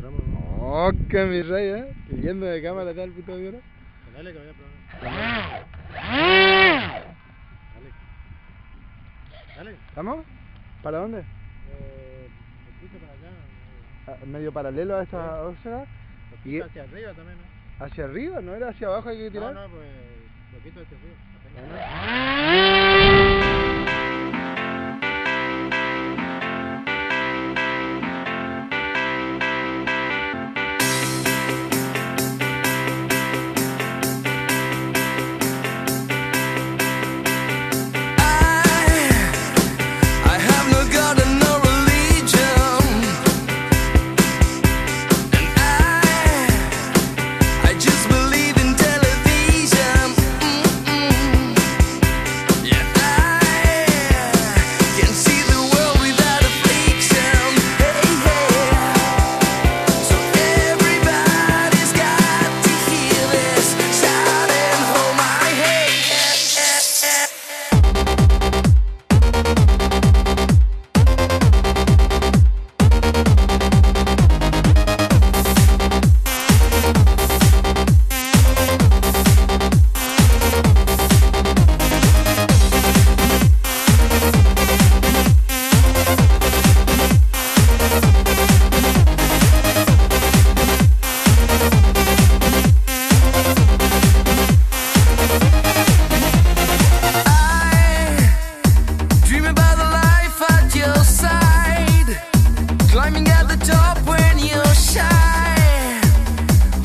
encontramos. Oh, que mi rey, yendo de cámara tal puto de hora. Dale que voy a probar. Dale. ¿Estamos? ¿Para dónde? Poquito para acá. Medio paralelo a esta ósea. Y Hacia arriba también, ¿no? hacia arriba, ¿no era hacia abajo hay que tirar? No, pues poquito hacia arriba. Climbing at the top when you shine,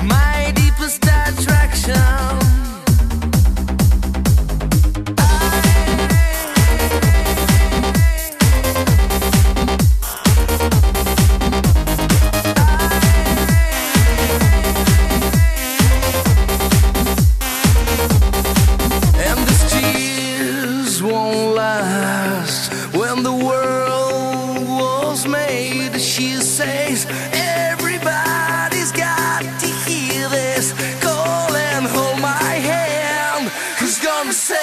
my deepest attraction. And these tears won't last when the world was made. She says, everybody's got to hear this. Call and hold my hand. Who's gonna save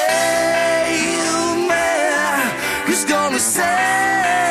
me? Who's gonna save me?